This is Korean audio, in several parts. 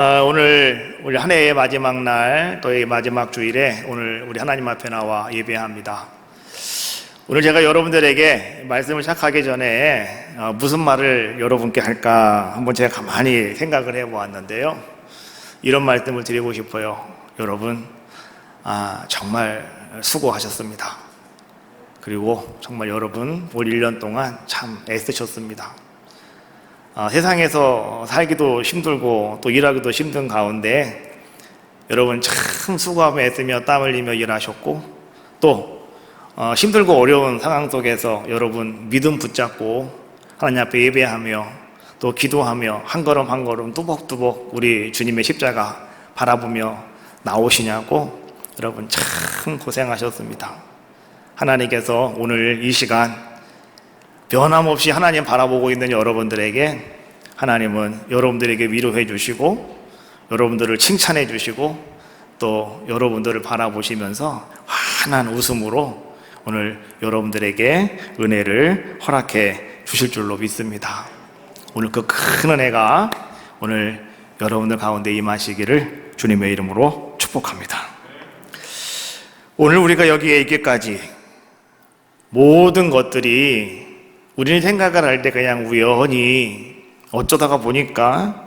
오늘 우리 한 해의 마지막 날, 또 이 마지막 주일에 오늘 우리 하나님 앞에 나와 예배합니다. 오늘 제가 여러분들에게 말씀을 시작하기 전에 무슨 말을 여러분께 할까 한번 제가 가만히 생각을 해보았는데요. 이런 말씀을 드리고 싶어요. 여러분, 정말 수고하셨습니다. 그리고 정말 여러분 올 1년 동안 참 애쓰셨습니다. 세상에서 살기도 힘들고 또 일하기도 힘든 가운데 여러분 참 수고하며 애쓰며 땀 흘리며 일하셨고, 또 힘들고 어려운 상황 속에서 여러분 믿음 붙잡고 하나님 앞에 예배하며 또 기도하며 한 걸음 한 걸음 뚜벅뚜벅 우리 주님의 십자가 바라보며 나오시냐고, 여러분 참 고생하셨습니다. 하나님께서 오늘 이 시간 변함없이 하나님 바라보고 있는 여러분들에게 하나님은 여러분들에게 위로해 주시고 여러분들을 칭찬해 주시고 또 여러분들을 바라보시면서 환한 웃음으로 오늘 여러분들에게 은혜를 허락해 주실 줄로 믿습니다. 오늘 그 큰 은혜가 오늘 여러분들 가운데 임하시기를 주님의 이름으로 축복합니다. 오늘 우리가 여기에 있기까지 모든 것들이 우리는 생각을 할 때 그냥 우연히 어쩌다가 보니까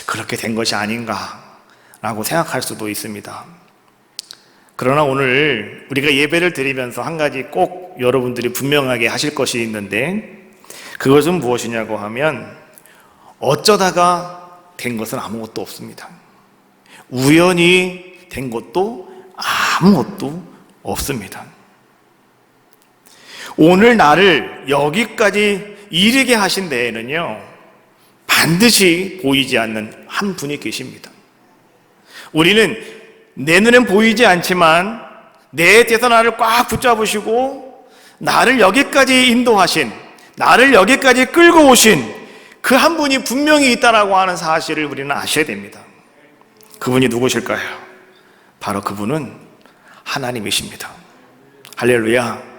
그렇게 된 것이 아닌가라고 생각할 수도 있습니다. 그러나 오늘 우리가 예배를 드리면서 한 가지 꼭 여러분들이 분명하게 하실 것이 있는데, 그것은 무엇이냐고 하면 어쩌다가 된 것은 아무것도 없습니다. 우연히 된 것도 아무것도 없습니다. 오늘 나를 여기까지 이르게 하신 데에는요, 반드시 보이지 않는 한 분이 계십니다. 우리는 내 눈엔 보이지 않지만 내 뒤에서 나를 꽉 붙잡으시고 나를 여기까지 인도하신, 나를 여기까지 끌고 오신 그 한 분이 분명히 있다라고 하는 사실을 우리는 아셔야 됩니다. 그분이 누구실까요? 바로 그분은 하나님이십니다. 할렐루야.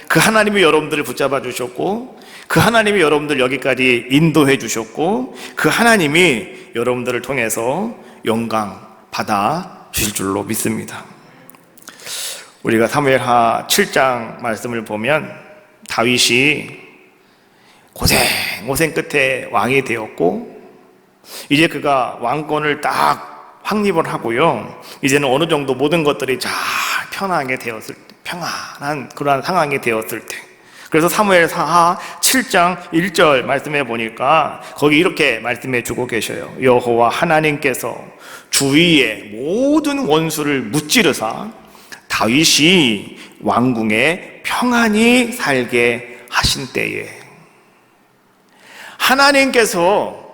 그 하나님이 여러분들을 붙잡아 주셨고, 그 하나님이 여러분들 여기까지 인도해 주셨고, 그 하나님이 여러분들을 통해서 영광 받아 주실 줄로 믿습니다. 우리가 사무엘하 7장 말씀을 보면 다윗이 고생 끝에 왕이 되었고, 이제 그가 왕권을 딱 확립을 하고요, 이제는 어느 정도 모든 것들이 잘 편하게 되었을 때, 평안한 그러한 상황이 되었을 때, 그래서 사무엘하 7장 1절 말씀해 보니까 거기 이렇게 말씀해 주고 계셔요. 여호와 하나님께서 주위의 모든 원수를 무찌르사 다윗이 왕궁에 평안히 살게 하신 때에, 하나님께서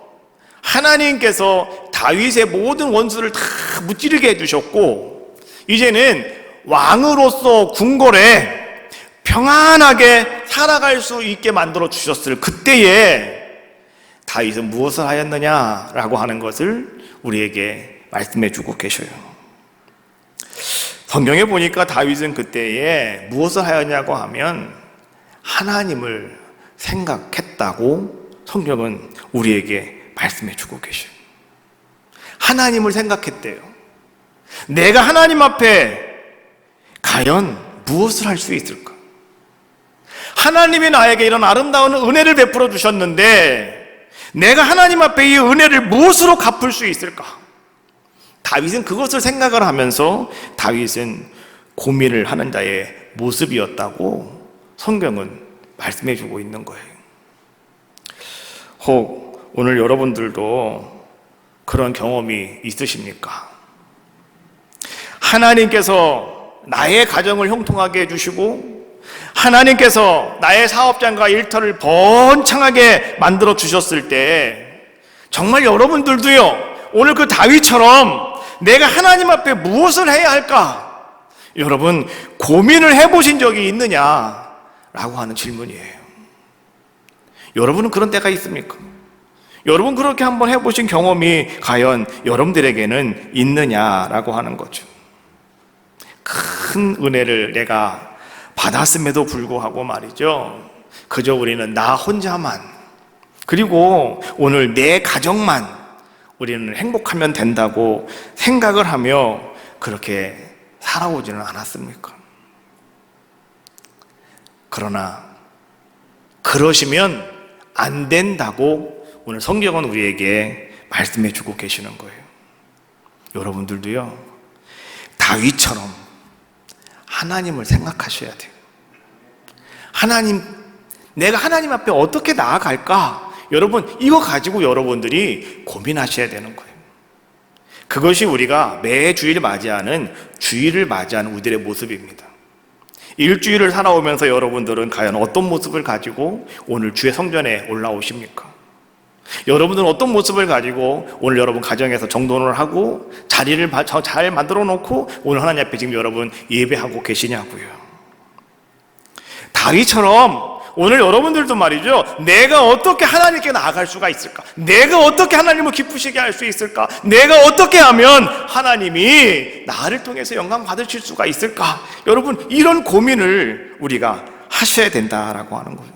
다윗의 모든 원수를 다 무찌르게 해주셨고, 이제는 왕으로서 궁궐에 평안하게 살아갈 수 있게 만들어 주셨을 그때에 다윗은 무엇을 하였느냐라고 하는 것을 우리에게 말씀해 주고 계셔요. 성경에 보니까 다윗은 그때에 무엇을 하였냐고 하면 하나님을 생각했다고 성경은 우리에게 말씀해 주고 계셔요. 하나님을 생각했대요. 내가 하나님 앞에 과연 무엇을 할 수 있을까? 하나님이 나에게 이런 아름다운 은혜를 베풀어 주셨는데 내가 하나님 앞에 이 은혜를 무엇으로 갚을 수 있을까? 다윗은 그것을 생각을 하면서 다윗은 고민을 하는 자의 모습이었다고 성경은 말씀해 주고 있는 거예요. 혹 오늘 여러분들도 그런 경험이 있으십니까? 하나님께서 나의 가정을 형통하게 해주시고 하나님께서 나의 사업장과 일터를 번창하게 만들어 주셨을 때 정말 여러분들도요, 오늘 그 다윗처럼 내가 하나님 앞에 무엇을 해야 할까? 여러분 고민을 해보신 적이 있느냐라고 하는 질문이에요. 여러분은 그런 때가 있습니까? 여러분 그렇게 한번 해보신 경험이 과연 여러분들에게는 있느냐라고 하는 거죠. 큰 은혜를 내가 받았음에도 불구하고 말이죠, 그저 우리는 나 혼자만, 그리고 오늘 내 가정만 우리는 행복하면 된다고 생각을 하며 그렇게 살아오지는 않았습니까? 그러나 그러시면 안 된다고 오늘 성경은 우리에게 말씀해 주고 계시는 거예요. 여러분들도요, 다윗처럼 하나님을 생각하셔야 돼요. 내가 하나님 앞에 어떻게 나아갈까? 여러분, 이거 가지고 여러분들이 고민하셔야 되는 거예요. 그것이 우리가 매 주일 맞이하는 주일을 맞이하는 우리들의 모습입니다. 일주일을 살아오면서 여러분들은 과연 어떤 모습을 가지고 오늘 주의 성전에 올라오십니까? 여러분들은 어떤 모습을 가지고 오늘 여러분 가정에서 정돈을 하고 자리를 잘 만들어 놓고 오늘 하나님 앞에 지금 여러분 예배하고 계시냐고요. 다윗처럼 오늘 여러분들도 말이죠, 내가 어떻게 하나님께 나아갈 수가 있을까? 내가 어떻게 하나님을 기쁘시게 할 수 있을까? 내가 어떻게 하면 하나님이 나를 통해서 영광 받으실 수가 있을까? 여러분, 이런 고민을 우리가 하셔야 된다라고 하는 거예요.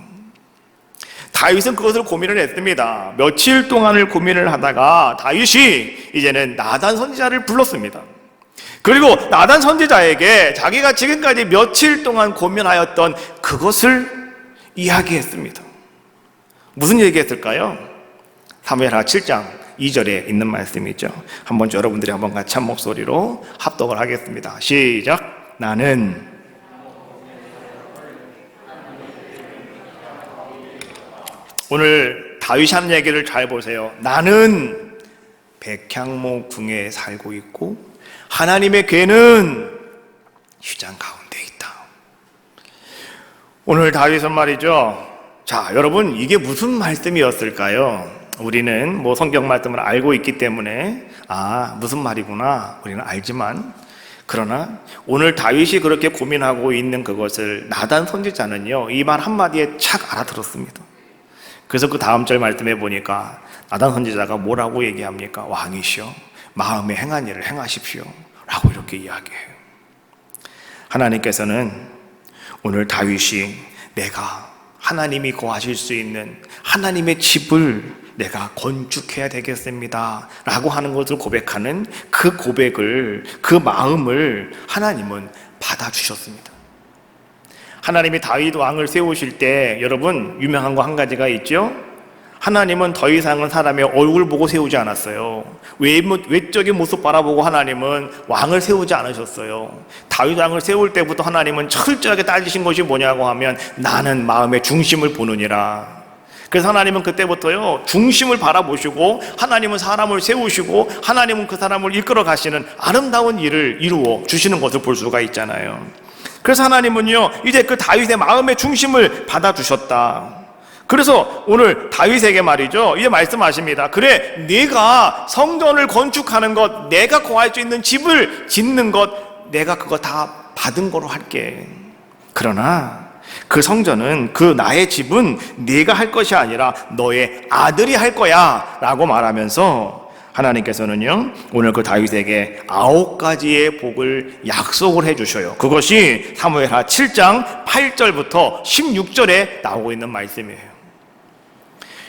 다윗은 그것을 고민을 했습니다. 며칠 동안을 고민을 하다가 다윗이 이제는 나단 선지자를 불렀습니다. 그리고 나단 선지자에게 자기가 지금까지 며칠 동안 고민하였던 그것을 이야기했습니다. 무슨 얘기했을까요? 사무엘하 7장 2절에 있는 말씀이죠. 한번 여러분들이 한번 같이 한 목소리로 합독을 하겠습니다. 시작. 나는 오늘 다윗이 하는 얘기를 잘 보세요. 나는 백향목 궁에 살고 있고 하나님의 궤는 휘장 가운데 있다. 오늘 다윗은 말이죠. 자, 여러분, 이게 무슨 말씀이었을까요? 우리는 뭐 성경 말씀을 알고 있기 때문에 무슨 말이구나 우리는 알지만, 그러나 오늘 다윗이 그렇게 고민하고 있는 그것을 나단 선지자는요, 이 말 한마디에 착 알아들었습니다. 그래서 그 다음 절 말씀해 보니까 나단 선지자가 뭐라고 얘기합니까? 왕이시여 마음에 행한 일을 행하십시오 라고 이렇게 이야기해요. 하나님께서는 오늘 다윗이 내가 하나님이 거하실 수 있는 하나님의 집을 내가 건축해야 되겠습니다 라고 하는 것을 고백하는 그 고백을, 그 마음을 하나님은 받아주셨습니다. 하나님이 다윗 왕을 세우실 때 여러분 유명한 거 한 가지가 있죠. 하나님은 더 이상은 사람의 얼굴 보고 세우지 않았어요. 외적인 모습 바라보고 하나님은 왕을 세우지 않으셨어요. 다윗 왕을 세울 때부터 하나님은 철저하게 따지신 것이 뭐냐고 하면 나는 마음의 중심을 보느니라. 그래서 하나님은 그때부터요 중심을 바라보시고 하나님은 사람을 세우시고 하나님은 그 사람을 이끌어 가시는 아름다운 일을 이루어 주시는 것을 볼 수가 있잖아요. 그래서 하나님은요 이제 그 다윗의 마음의 중심을 받아주셨다. 그래서 오늘 다윗에게 말이죠 이제 말씀하십니다. 그래, 네가 성전을 건축하는 것, 내가 거할 수 있는 집을 짓는 것, 내가 그거 다 받은 거로 할게. 그러나 그 성전은, 그 나의 집은 네가 할 것이 아니라 너의 아들이 할 거야 라고 말하면서 하나님께서는요 오늘 그 다윗에게 9가지의 복을 약속을 해주셔요. 그것이 사무엘하 7장 8절부터 16절에 나오고 있는 말씀이에요.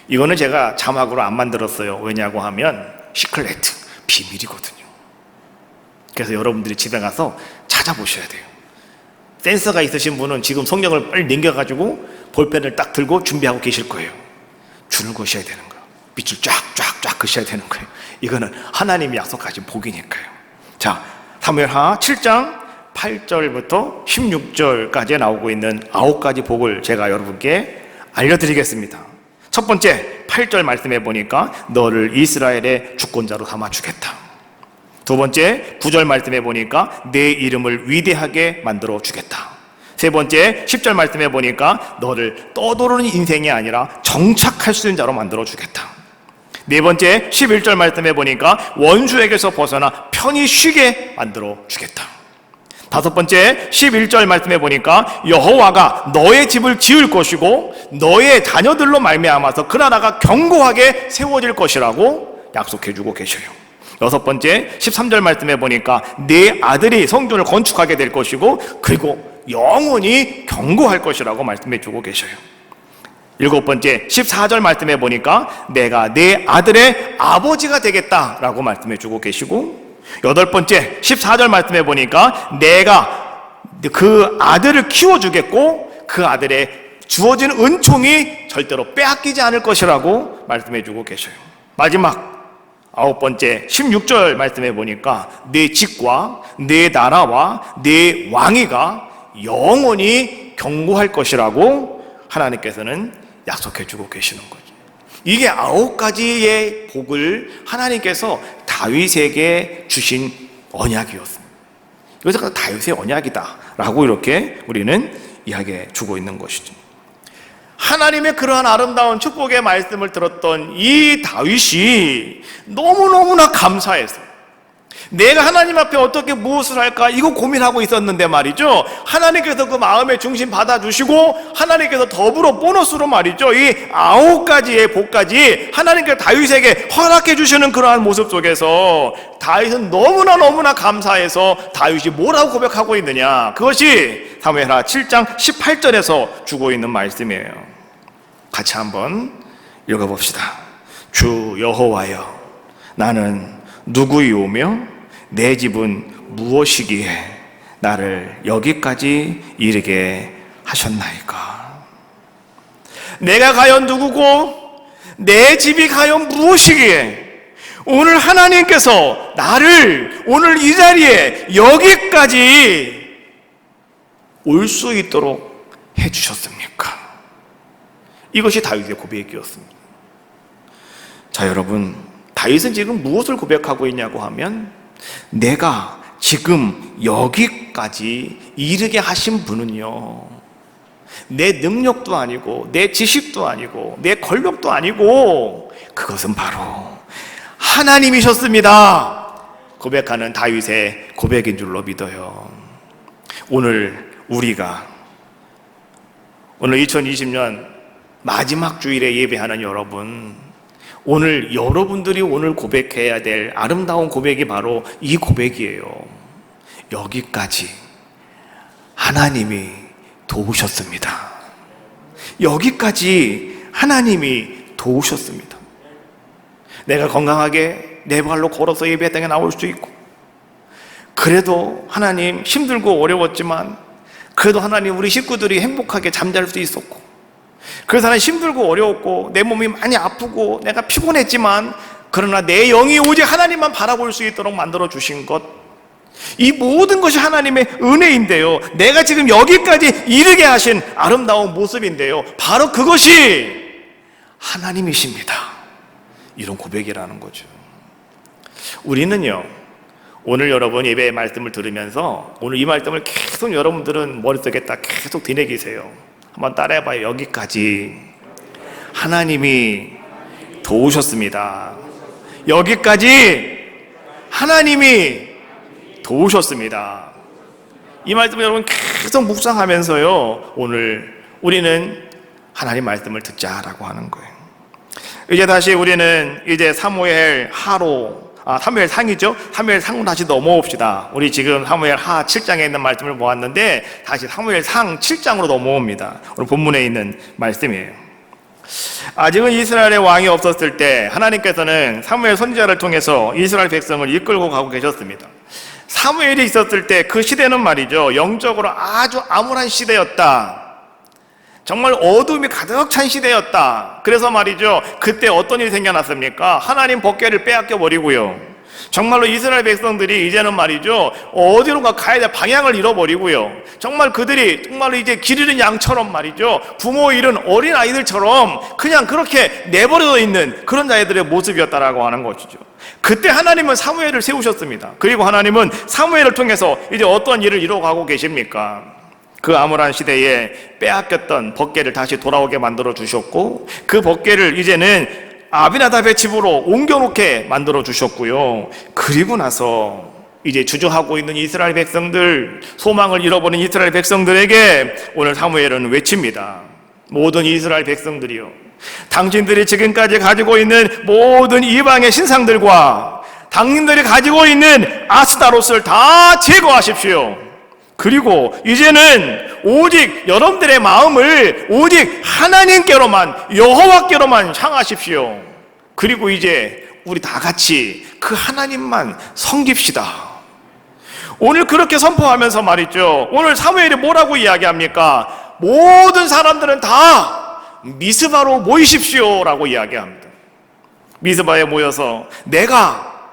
이거는 제가 자막으로 안 만들었어요. 왜냐고 하면 시크레트, 비밀이거든요. 그래서 여러분들이 집에 가서 찾아보셔야 돼요. 센서가 있으신 분은 지금 성경을 빨리 넘겨가지고 볼펜을 딱 들고 준비하고 계실 거예요. 줄을 거셔야 되는 거예요. 빛을 쫙쫙쫙 그셔야 되는 거예요. 이거는 하나님이 약속하신 복이니까요. 자, 사무엘하 7장 8절부터 16절까지 나오고 있는 9가지 복을 제가 여러분께 알려드리겠습니다. 첫 번째 8절 말씀해 보니까 너를 이스라엘의 주권자로 삼아주겠다. 두 번째 9절 말씀해 보니까 내 이름을 위대하게 만들어 주겠다. 세 번째 10절 말씀해 보니까 너를 떠도르는 인생이 아니라 정착할 수 있는 자로 만들어 주겠다. 네 번째 11절 말씀해 보니까 원수에게서 벗어나 편히 쉬게 만들어 주겠다. 다섯 번째 11절 말씀해 보니까 여호와가 너의 집을 지을 것이고 너의 자녀들로 말미암아서 그 나라가 견고하게 세워질 것이라고 약속해 주고 계셔요. 여섯 번째 13절 말씀해 보니까 내 아들이 성전을 건축하게 될 것이고 그리고 영원히 견고할 것이라고 말씀해 주고 계셔요. 7번째 14절 말씀해 보니까 내가 내 아들의 아버지가 되겠다라고 말씀해 주고 계시고, 8번째 14절 말씀해 보니까 내가 그 아들을 키워주겠고 그 아들의 주어진 은총이 절대로 빼앗기지 않을 것이라고 말씀해 주고 계셔요. 마지막 9번째 16절 말씀해 보니까 내 집과 내 나라와 내 왕위가 영원히 견고할 것이라고 하나님께서는 약속해 주고 계시는 거죠. 이게 9가지의 복을 하나님께서 다윗에게 주신 언약이었습니다. 그래서 다윗의 언약이다라고 이렇게 우리는 이야기해 주고 있는 것이죠. 하나님의 그러한 아름다운 축복의 말씀을 들었던 이 다윗이 너무너무나 감사해서 내가 하나님 앞에 어떻게 무엇을 할까 이거 고민하고 있었는데 말이죠, 하나님께서 그 마음의 중심 받아주시고 하나님께서 더불어 보너스로 말이죠, 이 9가지의 복까지 하나님께서 다윗에게 허락해 주시는 그러한 모습 속에서 다윗은 너무나 감사해서 다윗이 뭐라고 고백하고 있느냐, 그것이 사무엘하 7장 18절에서 주고 있는 말씀이에요. 같이 한번 읽어봅시다. 주 여호와여, 나는 누구이오며 내 집은 무엇이기에 나를 여기까지 이르게 하셨나이까. 내가 과연 누구고 내 집이 과연 무엇이기에 오늘 하나님께서 나를 오늘 이 자리에 여기까지 올 수 있도록 해주셨습니까? 이것이 다윗의 고백이었습니다. 자, 여러분, 다윗은 지금 무엇을 고백하고 있냐고 하면, 내가 지금 여기까지 이르게 하신 분은요, 내 능력도 아니고 내 지식도 아니고 내 권력도 아니고 그것은 바로 하나님이셨습니다 고백하는 다윗의 고백인 줄로 믿어요. 오늘 우리가 오늘 2020년 마지막 주일에 예배하는 여러분, 오늘 여러분들이 오늘 고백해야 될 아름다운 고백이 바로 이 고백이에요. 여기까지 하나님이 도우셨습니다. 여기까지 하나님이 도우셨습니다. 내가 건강하게 내 발로 걸어서 예배 땅에 나올 수 있고, 그래도 하나님 힘들고 어려웠지만 그래도 하나님 우리 식구들이 행복하게 잠잘 수 있었고, 그래서 하나님 힘들고 어려웠고 내 몸이 많이 아프고 내가 피곤했지만 그러나 내 영이 오직 하나님만 바라볼 수 있도록 만들어 주신 것, 이 모든 것이 하나님의 은혜인데요, 내가 지금 여기까지 이르게 하신 아름다운 모습인데요, 바로 그것이 하나님이십니다. 이런 고백이라는 거죠. 우리는요, 오늘 여러분 예배의 말씀을 들으면서 오늘 이 말씀을 계속 여러분들은 머릿속에 딱 계속 되새기세요. 한번 따라해봐요. 여기까지 하나님이 도우셨습니다. 여기까지 하나님이 도우셨습니다. 이 말씀을 여러분 계속 묵상하면서요, 오늘 우리는 하나님 말씀을 듣자라고 하는 거예요. 이제 다시 우리는 이제 사무엘 하로, 사무엘 상이죠. 사무엘 상으로 다시 넘어옵시다. 우리 지금 사무엘 하 7장에 있는 말씀을 보았는데 다시 사무엘 상 7장으로 넘어옵니다. 오늘 본문에 있는 말씀이에요. 아직은 이스라엘의 왕이 없었을 때 하나님께서는 사무엘 선지자를 통해서 이스라엘 백성을 이끌고 가고 계셨습니다. 사무엘이 있었을 때 그 시대는 말이죠, 영적으로 아주 암울한 시대였다. 정말 어둠이 가득 찬 시대였다. 그래서 말이죠, 그때 어떤 일이 생겨났습니까? 하나님 법궤를 빼앗겨 버리고요, 정말로 이스라엘 백성들이 이제는 말이죠, 어디론가 가야 될 방향을 잃어버리고요, 정말 그들이 정말로 이제 길 잃은 양처럼 말이죠, 부모 잃은 어린 아이들처럼 그냥 그렇게 내버려져 있는 그런 자들의 모습이었다라고 하는 것이죠. 그때 하나님은 사무엘을 세우셨습니다. 그리고 하나님은 사무엘을 통해서 이제 어떤 일을 이뤄가고 계십니까? 그 암울한 시대에 빼앗겼던 법궤를 다시 돌아오게 만들어 주셨고, 그 법궤를 이제는 아비나답의 집으로 옮겨놓게 만들어 주셨고요, 그리고 나서 이제 주저하고 있는 이스라엘 백성들, 소망을 잃어버린 이스라엘 백성들에게 오늘 사무엘은 외칩니다. 모든 이스라엘 백성들이요, 당신들이 지금까지 가지고 있는 모든 이방의 신상들과 당신들이 가지고 있는 아스타롯을 다 제거하십시오. 그리고 이제는 오직 여러분들의 마음을 오직 하나님께로만, 여호와께로만 향하십시오. 그리고 이제 우리 다 같이 그 하나님만 섬깁시다. 오늘 그렇게 선포하면서 말이죠, 오늘 사무엘이 뭐라고 이야기합니까? 모든 사람들은 다 미스바로 모이십시오 라고 이야기합니다. 미스바에 모여서 내가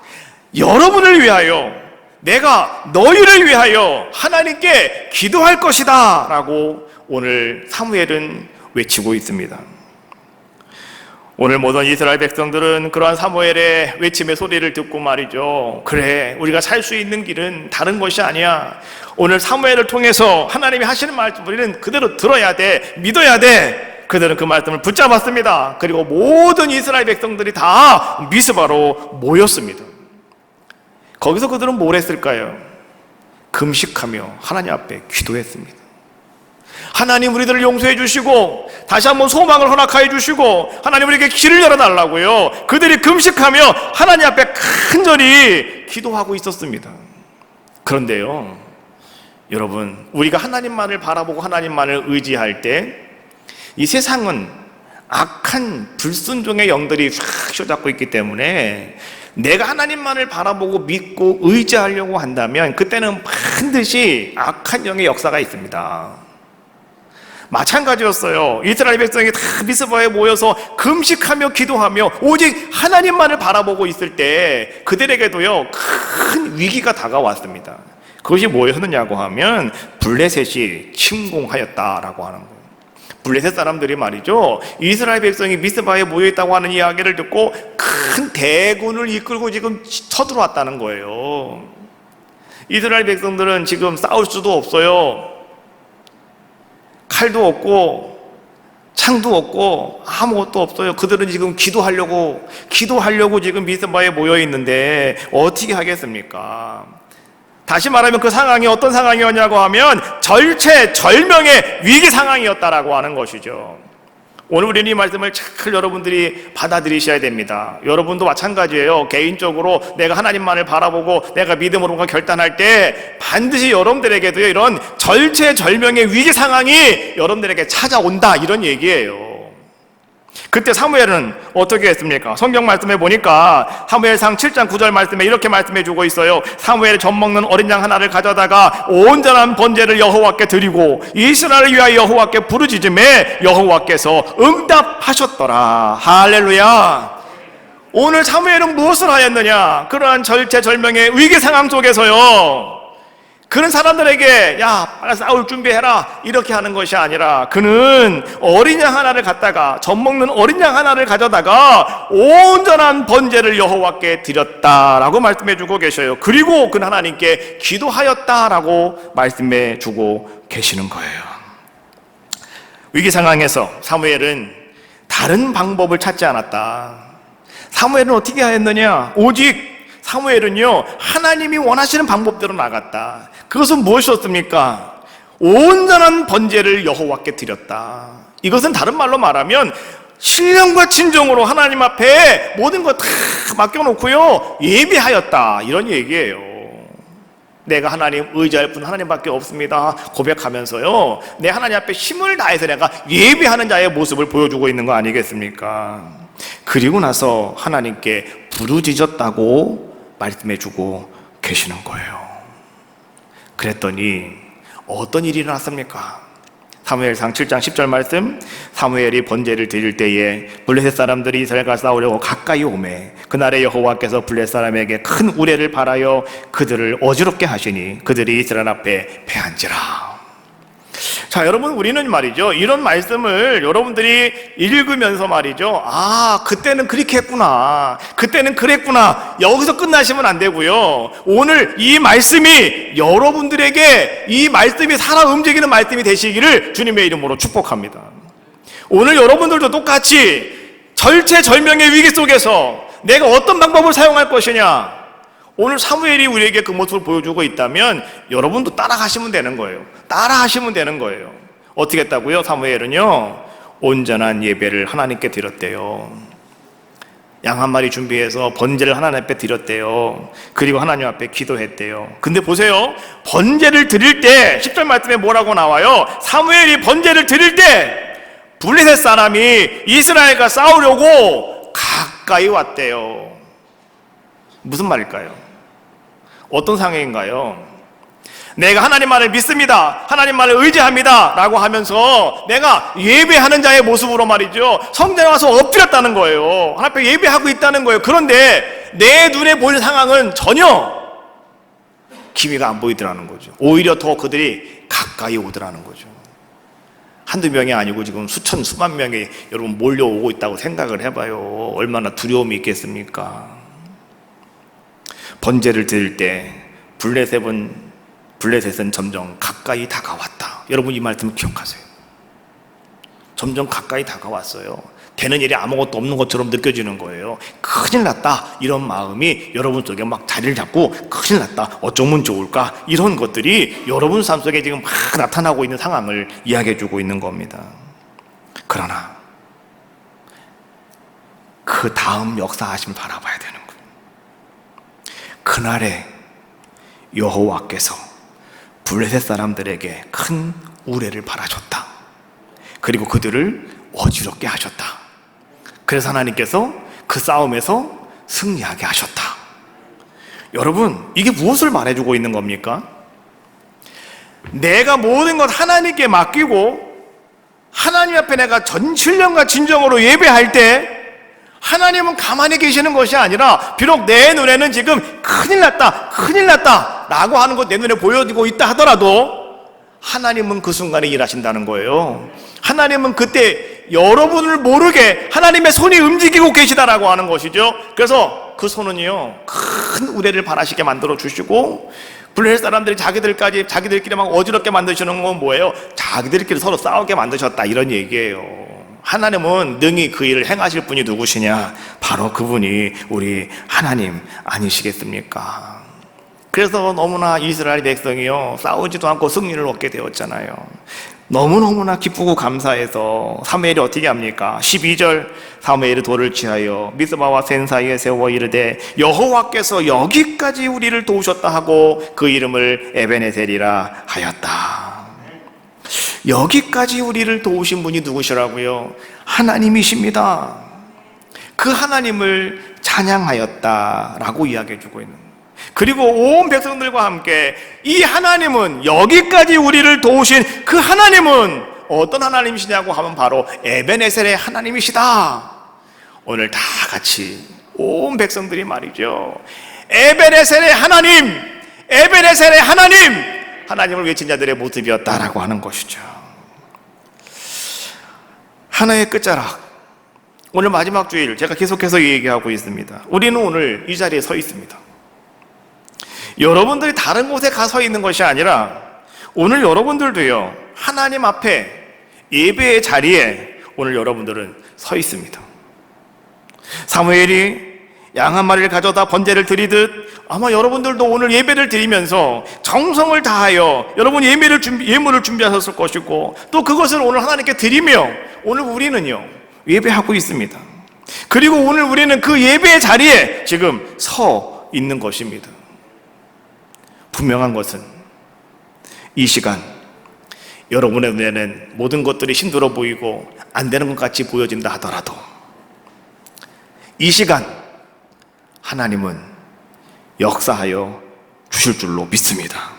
여러분을 위하여, 내가 너희를 위하여 하나님께 기도할 것이다 라고 오늘 사무엘은 외치고 있습니다. 오늘 모든 이스라엘 백성들은 그러한 사무엘의 외침의 소리를 듣고 말이죠, 그래, 우리가 살 수 있는 길은 다른 것이 아니야. 오늘 사무엘을 통해서 하나님이 하시는 말씀 우리는 그대로 들어야 돼, 믿어야 돼. 그들은 그 말씀을 붙잡았습니다. 그리고 모든 이스라엘 백성들이 다 미스바로 모였습니다. 거기서 그들은 뭘 했을까요? 금식하며 하나님 앞에 기도했습니다. 하나님, 우리들을 용서해 주시고 다시 한번 소망을 허락하여 주시고 하나님, 우리에게 길을 열어달라고요. 그들이 금식하며 하나님 앞에 간절히 기도하고 있었습니다. 그런데요, 여러분, 우리가 하나님만을 바라보고 하나님만을 의지할 때 이 세상은 악한 불순종의 영들이 쫙 휘어잡고 있기 때문에 내가 하나님만을 바라보고 믿고 의지하려고 한다면 그때는 반드시 악한 영의 역사가 있습니다. 마찬가지였어요. 이스라엘 백성이 다 미스바에 모여서 금식하며 기도하며 오직 하나님만을 바라보고 있을 때 그들에게도요, 큰 위기가 다가왔습니다. 그것이 뭐였느냐고 하면 블레셋이 침공하였다라고 하는 거예요. 블레셋 사람들이 말이죠, 이스라엘 백성이 미스바에 모여있다고 하는 이야기를 듣고 큰 대군을 이끌고 지금 쳐들어왔다는 거예요. 이스라엘 백성들은 지금 싸울 수도 없어요. 칼도 없고 창도 없고 아무것도 없어요. 그들은 지금 기도하려고 지금 미스바에 모여있는데 어떻게 하겠습니까? 다시 말하면 그 상황이 어떤 상황이었냐고 하면 절체절명의 위기 상황이었다라고 하는 것이죠. 오늘 우리는 이 말씀을 잘 여러분들이 받아들이셔야 됩니다. 여러분도 마찬가지예요. 개인적으로 내가 하나님만을 바라보고 내가 믿음으로 결단할 때 반드시 여러분들에게도 이런 절체절명의 위기 상황이 여러분들에게 찾아온다, 이런 얘기예요. 그때 사무엘은 어떻게 했습니까? 성경 말씀에 보니까 사무엘상 7장 9절 말씀에 이렇게 말씀해 주고 있어요. 사무엘이 젖먹는 어린 양 하나를 가져다가 온전한 번제를 여호와께 드리고 이스라엘을 위하여 여호와께 부르짖음에 여호와께서 응답하셨더라. 할렐루야. 오늘 사무엘은 무엇을 하였느냐? 그러한 절체절명의 위기 상황 속에서요, 그런 사람들에게 야, 빨리 싸울 준비해라 이렇게 하는 것이 아니라 그는 어린 양 하나를 갖다가, 젖먹는 어린 양 하나를 가져다가 온전한 번제를 여호와께 드렸다라고 말씀해 주고 계셔요. 그리고 그는 하나님께 기도하였다라고 말씀해 주고 계시는 거예요. 위기 상황에서 사무엘은 다른 방법을 찾지 않았다. 사무엘은 어떻게 하였느냐? 오직 사무엘은요, 하나님이 원하시는 방법대로 나갔다. 그것은 무엇이었습니까? 온전한 번제를 여호와께 드렸다. 이것은 다른 말로 말하면 신령과 진정으로 하나님 앞에 모든 것 다 맡겨놓고요, 예배하였다, 이런 얘기예요. 내가 하나님 의지할 분 하나님밖에 없습니다 고백하면서요, 내 하나님 앞에 힘을 다해서 내가 예배하는 자의 모습을 보여주고 있는 거 아니겠습니까? 그리고 나서 하나님께 부르짖었다고 말씀해주고 계시는 거예요. 그랬더니 어떤 일이 일어났습니까? 사무엘상 7장 10절 말씀, 사무엘이 번제를 드릴 때에 블레셋 사람들이 이스라엘과 싸우려고 가까이 오매 그날에 여호와께서 블레셋 사람에게 큰 우레를 발하여 그들을 어지럽게 하시니 그들이 이스라엘 앞에 패한지라. 자, 여러분, 우리는 말이죠, 이런 말씀을 여러분들이 읽으면서 말이죠, 아, 그때는 그렇게 했구나, 그때는 그랬구나, 여기서 끝나시면 안 되고요. 오늘 이 말씀이 여러분들에게 이 말씀이 살아 움직이는 말씀이 되시기를 주님의 이름으로 축복합니다. 오늘 여러분들도 똑같이 절체절명의 위기 속에서 내가 어떤 방법을 사용할 것이냐, 오늘 사무엘이 우리에게 그 모습을 보여주고 있다면 여러분도 따라가시면 되는 거예요. 따라하시면 되는 거예요. 어떻게 했다고요? 사무엘은요, 온전한 예배를 하나님께 드렸대요. 양 한 마리 준비해서 번제를 하나님 앞에 드렸대요. 그리고 하나님 앞에 기도했대요. 근데 보세요, 번제를 드릴 때 10절 말씀에 뭐라고 나와요? 사무엘이 번제를 드릴 때 블레셋 사람이 이스라엘과 싸우려고 가까이 왔대요. 무슨 말일까요? 어떤 상황인가요? 내가 하나님 말을 믿습니다, 하나님 말을 의지합니다 라고 하면서 내가 예배하는 자의 모습으로 말이죠, 성전에 와서 엎드렸다는 거예요. 하나님 앞에 예배하고 있다는 거예요. 그런데 내 눈에 보이는 상황은 전혀 기미가 안 보이더라는 거죠. 오히려 더 그들이 가까이 오더라는 거죠. 한두 명이 아니고 지금 수천 수만 명이 여러분 몰려오고 있다고 생각을 해봐요. 얼마나 두려움이 있겠습니까? 번제를 드릴 때 블레셋은 점점 가까이 다가왔다. 여러분 이 말씀 기억하세요. 점점 가까이 다가왔어요. 되는 일이 아무것도 없는 것처럼 느껴지는 거예요. 큰일 났다, 이런 마음이 여러분 속에 막 자리를 잡고, 큰일 났다, 어쩌면 좋을까, 이런 것들이 여러분 삶 속에 지금 막 나타나고 있는 상황을 이야기해 주고 있는 겁니다. 그러나 그 다음 역사하심을 바라봐야 되는 거예요. 그날에 여호와께서 블레셋 사람들에게 큰 우레를 바라셨다. 그리고 그들을 어지럽게 하셨다. 그래서 하나님께서 그 싸움에서 승리하게 하셨다. 여러분, 이게 무엇을 말해주고 있는 겁니까? 내가 모든 것 하나님께 맡기고 하나님 앞에 내가 전신령과 진정으로 예배할 때 하나님은 가만히 계시는 것이 아니라, 비록 내 눈에는 지금 큰일 났다 라고 하는 것 내 눈에 보여지고 있다 하더라도 하나님은 그 순간에 일하신다는 거예요. 하나님은 그때 여러분을 모르게 하나님의 손이 움직이고 계시다라고 하는 것이죠. 그래서 그 손은요, 큰 우레를 바라시게 만들어 주시고, 블레셋 사람들이 자기들끼리 막 어지럽게 만드시는 건 뭐예요? 자기들끼리 서로 싸우게 만드셨다, 이런 얘기예요. 하나님은 능히 그 일을 행하실 분이 누구시냐? 바로 그분이 우리 하나님 아니시겠습니까? 그래서 너무나 이스라엘 백성이요, 싸우지도 않고 승리를 얻게 되었잖아요. 너무너무나 기쁘고 감사해서 사무엘이 어떻게 합니까? 12절, 사무엘이 돌을 취하여 미스바와 센 사이에 세워 이르되 여호와께서 여기까지 우리를 도우셨다 하고 그 이름을 에베네셀이라 하였다. 여기까지 우리를 도우신 분이 누구시라고요? 하나님이십니다. 그 하나님을 찬양하였다라고 이야기해주고 있는 거예요. 그리고 온 백성들과 함께 이 하나님은, 여기까지 우리를 도우신 그 하나님은 어떤 하나님이시냐고 하면 바로 에베네셀의 하나님이시다. 오늘 다 같이 온 백성들이 말이죠, 에베네셀의 하나님, 에베네셀의 하나님을 외친 자들의 모습이었다라고 하는 것이죠. 하나의 끝자락, 오늘 마지막 주일 제가 계속해서 얘기하고 있습니다. 우리는 오늘 이 자리에 서 있습니다. 여러분들이 다른 곳에 가 서 있는 것이 아니라 오늘 여러분들도요, 하나님 앞에 예배의 자리에 오늘 여러분들은 서 있습니다. 사무엘이 양 한 마리를 가져다 번제를 드리듯 아마 여러분들도 오늘 예배를 드리면서 정성을 다하여 여러분 예물을 준비하셨을 것이고, 또 그것을 오늘 하나님께 드리며 오늘 우리는요, 예배하고 있습니다. 그리고 오늘 우리는 그 예배의 자리에 지금 서 있는 것입니다. 분명한 것은 이 시간 여러분의 눈에는 모든 것들이 힘들어 보이고 안 되는 것 같이 보여진다 하더라도 이 시간 하나님은 역사하여 주실 줄로 믿습니다.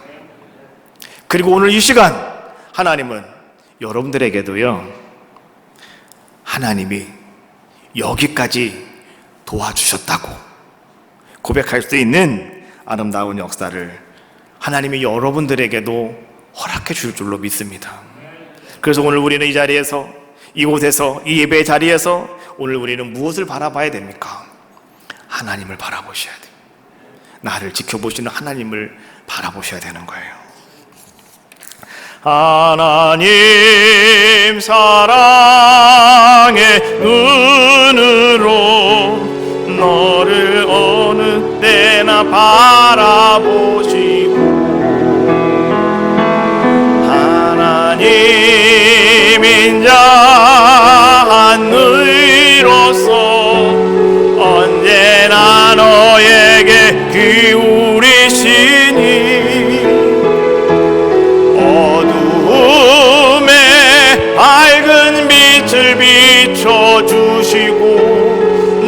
그리고 오늘 이 시간 하나님은 여러분들에게도요, 하나님이 여기까지 도와주셨다고 고백할 수 있는 아름다운 역사를 하나님이 여러분들에게도 허락해 줄 줄로 믿습니다. 그래서 오늘 우리는 이 자리에서, 이곳에서, 이 예배의 자리에서 오늘 우리는 무엇을 바라봐야 됩니까? 하나님을 바라보셔야 돼요. 나를 지켜보시는 하나님을 바라보셔야 되는 거예요. 하나님 사랑의 눈으로 너를 어느 때나 바라보시고, 하나님 인자한 의로서 기울이시니 어두움에 밝은 빛을 비춰주시고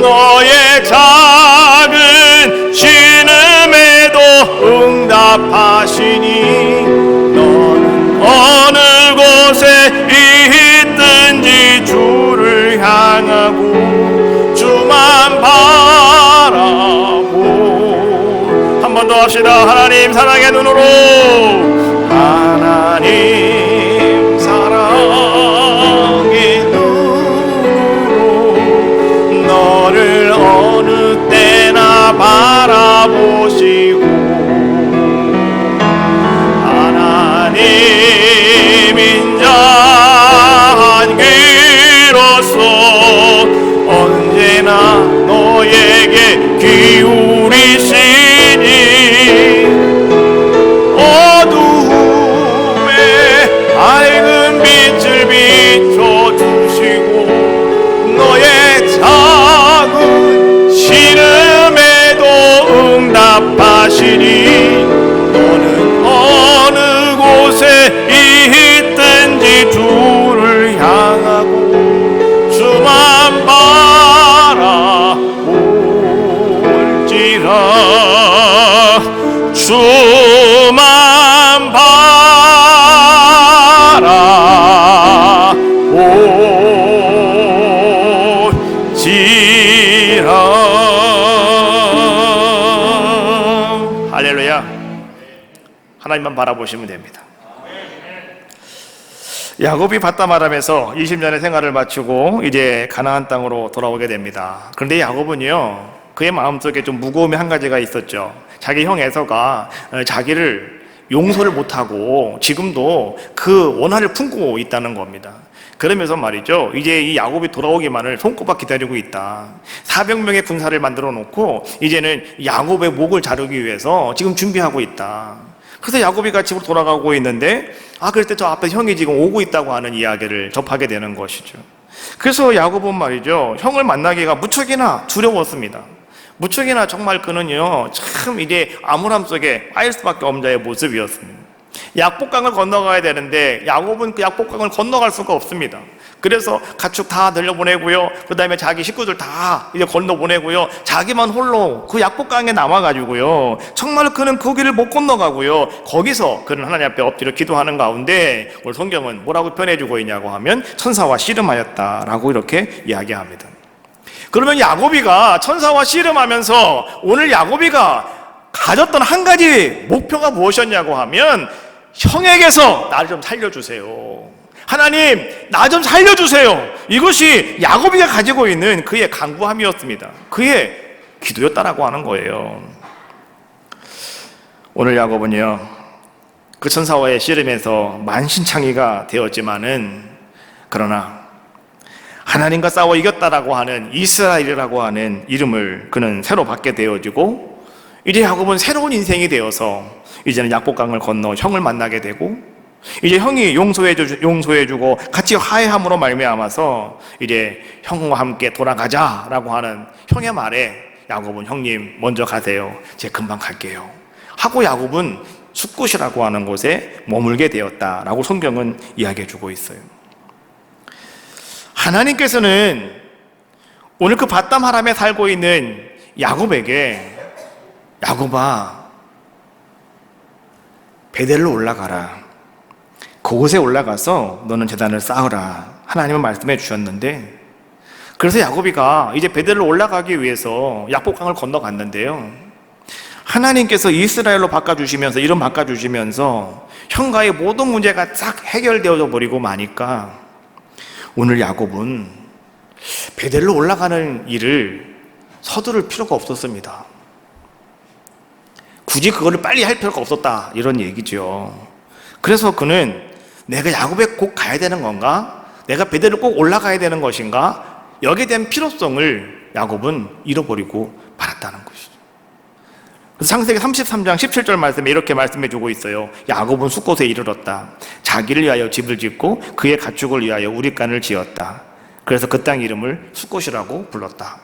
너의 작은 신음에도 응답하시니 너는 어느 곳에 있든지 주를 향하고 주만 바라보. 한 번 더 합시다. 하나님 사랑의 눈으로, 하나님 사랑의 눈으로 너를 어느 때나 바라보시고 하나님 인자한 귀로서 언제나 너에게 기울이시니 어두움에 밝은 빛을 비춰주시고 너의 작은 신음에도 응답하시니 너는 어느 곳에 있든지 주를 향하고 주만 바라볼지라. 주만 바라볼지라. 할렐루야. 하나님만 바라보시면 됩니다. 야곱이 밧담 아람에서 20년의 생활을 마치고 이제 가나안 땅으로 돌아오게 됩니다. 그런데 야곱은요, 그의 마음속에 좀 무거움이 한 가지가 있었죠. 자기 형 에서가 자기를 용서를 못하고 지금도 그 원한을 품고 있다는 겁니다. 그러면서 말이죠, 이제 이 야곱이 돌아오기만을 손꼽아 기다리고 있다. 400명의 군사를 만들어 놓고 이제는 야곱의 목을 자르기 위해서 지금 준비하고 있다. 그래서 야곱이가 집으로 돌아가고 있는데 그럴 때 저 앞에 형이 지금 오고 있다고 하는 이야기를 접하게 되는 것이죠. 그래서 야곱은 말이죠, 형을 만나기가 무척이나 두려웠습니다. 무척이나 정말 그는요, 참 이제 암울함 속에 빠질 수밖에 없는 자의 모습이었습니다. 약복강을 건너가야 되는데 야곱은 그 약복강을 건너갈 수가 없습니다. 그래서 가축 다 들려보내고요, 그 다음에 자기 식구들 다 이제 건너보내고요, 자기만 홀로 그 약복강에 남아가지고요, 정말 그는 그 길을 못 건너가고요, 거기서 그는 하나님 앞에 엎드려 기도하는 가운데 오늘 성경은 뭐라고 표현해주고 있냐고 하면 천사와 씨름하였다라고 이렇게 이야기합니다. 그러면 야곱이가 천사와 씨름하면서 오늘 야곱이가 가졌던 한 가지 목표가 무엇이었냐고 하면 형에게서 나를 좀 살려주세요. 하나님, 나 좀 살려주세요. 이것이 야곱이가 가지고 있는 그의 간구함이었습니다. 그의 기도였다라고 하는 거예요. 오늘 야곱은요, 그 천사와의 씨름에서 만신창이가 되었지만은 그러나 하나님과 싸워 이겼다라고 하는 이스라엘이라고 하는 이름을 그는 새로 받게 되어지고 이제 야곱은 새로운 인생이 되어서 이제는 약복강을 건너 형을 만나게 되고 이제 형이 용서해주고 같이 화해함으로 말미암아서 이제 형과 함께 돌아가자라고 하는 형의 말에 야곱은 형님 먼저 가세요. 제가 금방 갈게요. 하고 야곱은 숫곳이라고 하는 곳에 머물게 되었다라고 성경은 이야기해주고 있어요. 하나님께서는 오늘 그 밧담 아람에 살고 있는 야곱에게 야곱아, 베델로 올라가라. 그곳에 올라가서 너는 제단을 쌓으라. 하나님은 말씀해 주셨는데, 그래서 야곱이가 이제 베델로 올라가기 위해서 약복강을 건너갔는데요, 하나님께서 이스라엘로 바꿔주시면서 이름 바꿔주시면서 형과의 모든 문제가 싹 해결되어져 버리고 마니까 오늘 야곱은 베델로 올라가는 일을 서두를 필요가 없었습니다. 굳이 그거를 빨리 할 필요가 없었다, 이런 얘기죠. 그래서 그는 내가 야곱에 꼭 가야 되는 건가? 내가 베델로 꼭 올라가야 되는 것인가? 여기에 대한 필요성을 야곱은 잃어버리고 말았다는 것이죠. 그래서 창세기 33장 17절 말씀에 이렇게 말씀해 주고 있어요. 야곱은 숫곳에 이르렀다. 자기를 위하여 집을 짓고 그의 가축을 위하여 우릿간을 지었다. 그래서 그 땅 이름을 숫곳이라고 불렀다.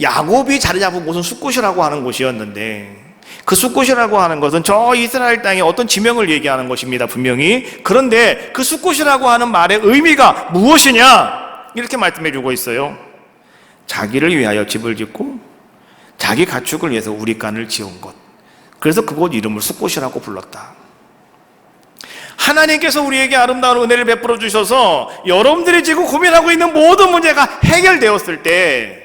야곱이 자리 잡은 곳은 숫곳이라고 하는 곳이었는데 그 숫곳이라고 하는 것은 저 이스라엘 땅에 어떤 지명을 얘기하는 것입니다, 분명히. 그런데 그 숫곳이라고 하는 말의 의미가 무엇이냐? 이렇게 말씀해 주고 있어요. 자기를 위하여 집을 짓고 자기 가축을 위해서 우리간을 지은 곳. 그래서 그곳 이름을 숫곳이라고 불렀다. 하나님께서 우리에게 아름다운 은혜를 베풀어 주셔서 여러분들이 지금 고민하고 있는 모든 문제가 해결되었을 때,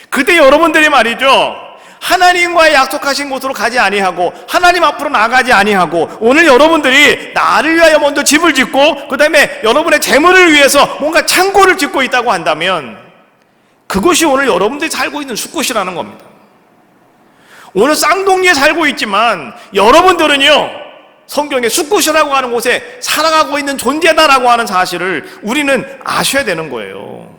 그때 여러분들이 말이죠, 하나님과의 약속하신 곳으로 가지 아니하고 하나님 앞으로 나가지 아니하고 오늘 여러분들이 나를 위하여 먼저 집을 짓고 그 다음에 여러분의 재물을 위해서 뭔가 창고를 짓고 있다고 한다면 그것이 오늘 여러분들이 살고 있는 숫곳이라는 겁니다. 오늘 쌍둥이에 살고 있지만 여러분들은요, 성경에 숫곳이라고 하는 곳에 살아가고 있는 존재다라고 하는 사실을 우리는 아셔야 되는 거예요.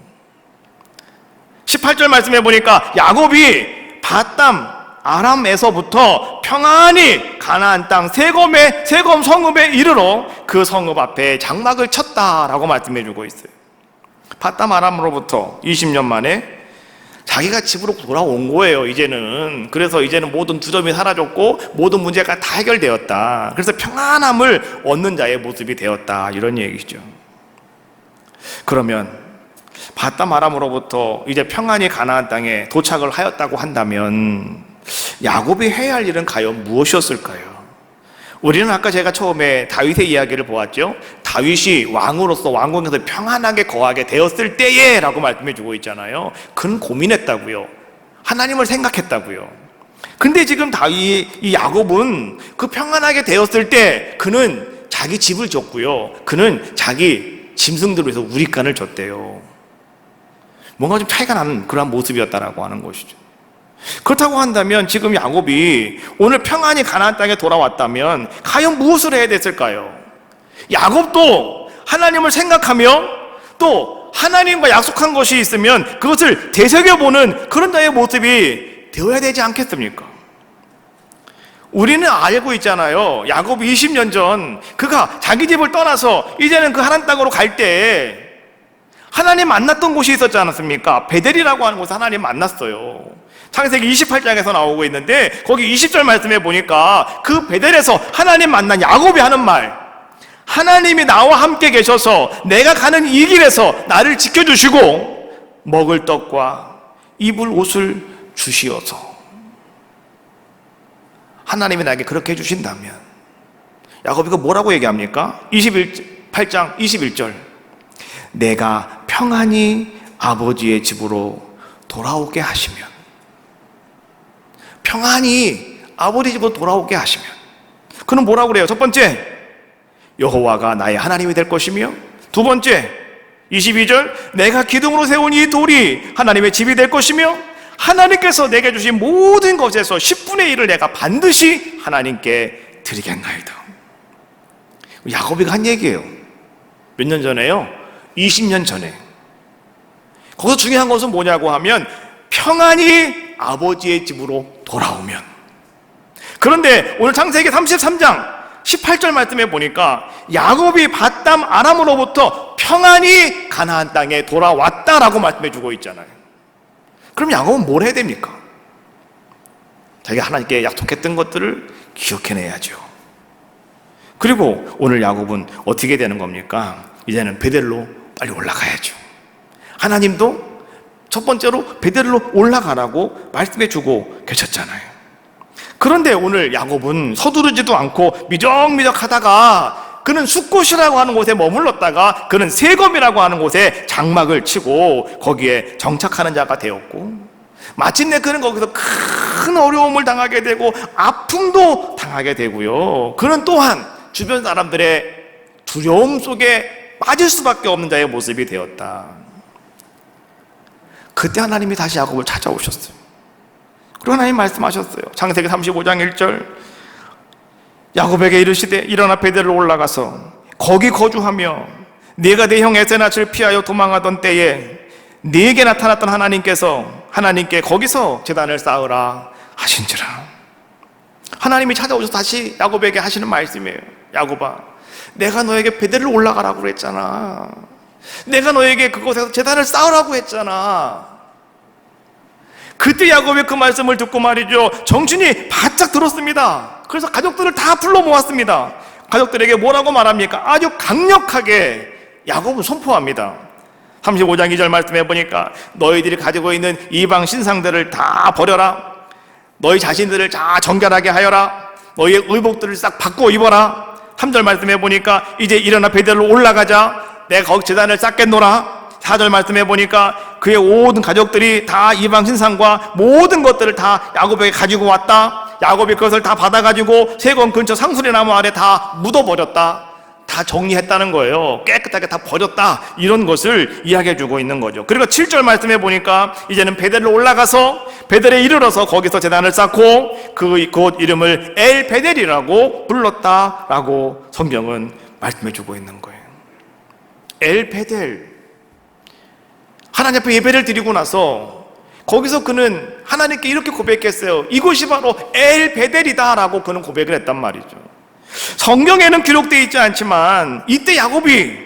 18절 말씀해 보니까 야곱이 바담 아람에서부터 평안히 가나안 땅 세검 성읍에 이르러 그 성읍 앞에 장막을 쳤다라고 말씀해 주고 있어요. 바담 아람으로부터 20년 만에 자기가 집으로 돌아온 거예요, 이제는. 그래서 이제는 모든 두점이 사라졌고 모든 문제가 다 해결되었다. 그래서 평안함을 얻는 자의 모습이 되었다, 이런 얘기죠. 그러면 바담 아람으로부터 이제 평안히 가나안 땅에 도착을 하였다고 한다면 야곱이 해야 할 일은 과연 무엇이었을까요? 우리는 아까 제가 처음에 다윗의 이야기를 보았죠. 다윗이 왕으로서 왕궁에서 평안하게 거하게 되었을 때에 라고 말씀해 주고 있잖아요. 그는 고민했다고요. 하나님을 생각했다고요. 근데 지금 이 야곱은 그 평안하게 되었을 때 그는 자기 집을 줬고요. 그는 자기 짐승들을 위해서 우리간을 줬대요. 뭔가 좀 차이가 나는 그러한 모습이었다라고 하는 것이죠. 그렇다고 한다면 지금 야곱이 오늘 평안히 가나안 땅에 돌아왔다면 과연 무엇을 해야 됐을까요? 야곱도 하나님을 생각하며 또 하나님과 약속한 것이 있으면 그것을 되새겨보는 그런 자의 모습이 되어야 되지 않겠습니까? 우리는 알고 있잖아요. 야곱이 20년 전 그가 자기 집을 떠나서 이제는 그 하나님 땅으로 갈 때 하나님 만났던 곳이 있었지 않았습니까? 베델이라고 하는 곳에 하나님 만났어요. 창세기 28장에서 나오고 있는데 거기 20절 말씀해 보니까 그 베델에서 하나님 만난 야곱이 하는 말, 하나님이 나와 함께 계셔서 내가 가는 이 길에서 나를 지켜주시고 먹을 떡과 입을 옷을 주시어서, 하나님이 나에게 그렇게 해주신다면, 야곱이가 뭐라고 얘기합니까? 28장 21절, 내가 평안히 아버지의 집으로 돌아오게 하시면, 평안히 아버지 집으로 돌아오게 하시면, 그는 뭐라고 그래요? 첫 번째, 여호와가 나의 하나님이 될 것이며, 두 번째 22절, 내가 기둥으로 세운 이 돌이 하나님의 집이 될 것이며 하나님께서 내게 주신 모든 것에서 10분의 1을 내가 반드시 하나님께 드리겠나이다. 야곱이가 한 얘기예요. 몇 년 전에요? 20년 전에. 거기서 중요한 것은 뭐냐고 하면 평안히 아버지의 집으로 돌아오면. 그런데 오늘 창세기 33장 18절 말씀에 보니까 야곱이 바담 아람으로부터 평안히 가나안 땅에 돌아왔다라고 말씀해 주고 있잖아요. 그럼 야곱은 뭘 해야 됩니까? 자기가 하나님께 약속했던 것들을 기억해내야죠. 그리고 오늘 야곱은 어떻게 되는 겁니까? 이제는 베델로 빨리 올라가야죠. 하나님도 첫 번째로 베델로 올라가라고 말씀해 주고 계셨잖아요. 그런데 오늘 야곱은 서두르지도 않고 미적미적 하다가 그는 숫곳이라고 하는 곳에 머물렀다가 그는 세검이라고 하는 곳에 장막을 치고 거기에 정착하는 자가 되었고, 마침내 그는 거기서 큰 어려움을 당하게 되고 아픔도 당하게 되고요. 그는 또한 주변 사람들의 두려움 속에 빠질 수밖에 없는 자의 모습이 되었다. 그때 하나님이 다시 야곱을 찾아오셨어요. 그리고 하나님 말씀하셨어요. 창세기 35장 1절, 야곱에게 이르시되 일어나 베델을 올라가서 거기 거주하며 네가 내 형 에세낫을 피하여 도망하던 때에 네게 나타났던 하나님께 거기서 제단을 쌓으라 하신지라. 하나님이 찾아오셔서 다시 야곱에게 하시는 말씀이에요. 야곱아, 내가 너에게 베델을 올라가라고 그랬잖아. 내가 너에게 그곳에서 제단을 쌓으라고 했잖아. 그때 야곱이 그 말씀을 듣고 말이죠, 정신이 바짝 들었습니다. 그래서 가족들을 다 불러 모았습니다. 가족들에게 뭐라고 말합니까? 아주 강력하게 야곱은 선포합니다. 35장 2절 말씀해 보니까 너희들이 가지고 있는 이방 신상들을 다 버려라. 너희 자신들을 다 정결하게 하여라. 너희의 의복들을 싹 바꿔 입어라. 3절 말씀해 보니까 이제 일어나 베델로 올라가자. 내가 거기 제단을 쌓겠노라. 4절 말씀해 보니까 그의 모든 가족들이 다 이방 신상과 모든 것들을 다 야곱에게 가지고 왔다. 야곱이 그것을 다 받아가지고 세권 근처 상수리 나무 아래 다 묻어버렸다. 다 정리했다는 거예요. 깨끗하게 다 버렸다. 이런 것을 이야기해 주고 있는 거죠. 그리고 7절 말씀해 보니까 이제는 베델로 올라가서 베델에 이르러서 거기서 제단을 쌓고 그곳 이름을 엘 베델이라고 불렀다라고 성경은 말씀해 주고 있는 거예요. 엘 베델, 하나님 앞에 예배를 드리고 나서 거기서 그는 하나님께 이렇게 고백했어요. 이곳이 바로 엘 베델이다 라고 그는 고백을 했단 말이죠. 성경에는 기록되어 있지 않지만 이때 야곱이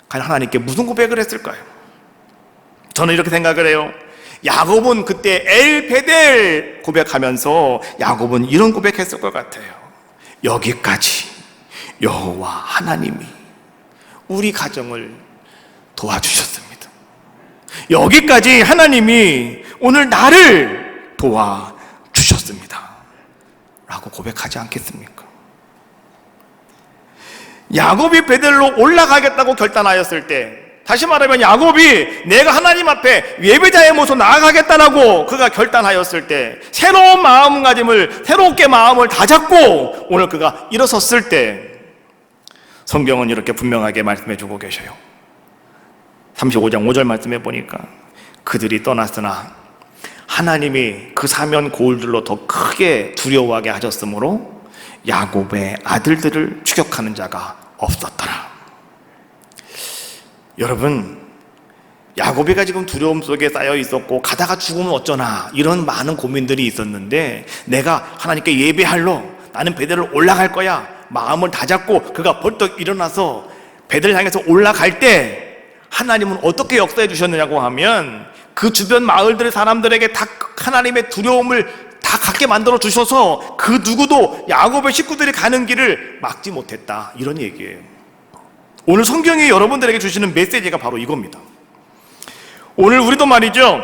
과연 하나님께 무슨 고백을 했을까요? 저는 이렇게 생각을 해요. 야곱은 그때 엘 베델 고백하면서 야곱은 이런 고백했을 것 같아요. 여기까지 여호와 하나님이 우리 가정을 도와주셨습니다. 여기까지 하나님이 오늘 나를 도와주셨습니다 라고 고백하지 않겠습니까? 야곱이 베델로 올라가겠다고 결단하였을 때, 다시 말하면 야곱이 내가 하나님 앞에 예배자의 모습 나아가겠다라고 그가 결단하였을 때, 새로운 마음가짐을, 새롭게 마음을 다잡고 오늘 그가 일어섰을 때 성경은 이렇게 분명하게 말씀해 주고 계셔요. 35장 5절 말씀해 보니까 그들이 떠났으나 하나님이 그 사면 고울들로 더 크게 두려워하게 하셨으므로 야곱의 아들들을 추격하는 자가 없었더라. 여러분, 야곱이가 지금 두려움 속에 쌓여 있었고 가다가 죽으면 어쩌나 이런 많은 고민들이 있었는데, 내가 하나님께 예배할러 나는 베델로 올라갈 거야 마음을 다잡고 그가 벌떡 일어나서 베델을 향해서 올라갈 때 하나님은 어떻게 역사해 주셨느냐고 하면 그 주변 마을들의 사람들에게 다 하나님의 두려움을 다 갖게 만들어 주셔서 그 누구도 야곱의 식구들이 가는 길을 막지 못했다, 이런 얘기예요. 오늘 성경이 여러분들에게 주시는 메시지가 바로 이겁니다. 오늘 우리도 말이죠,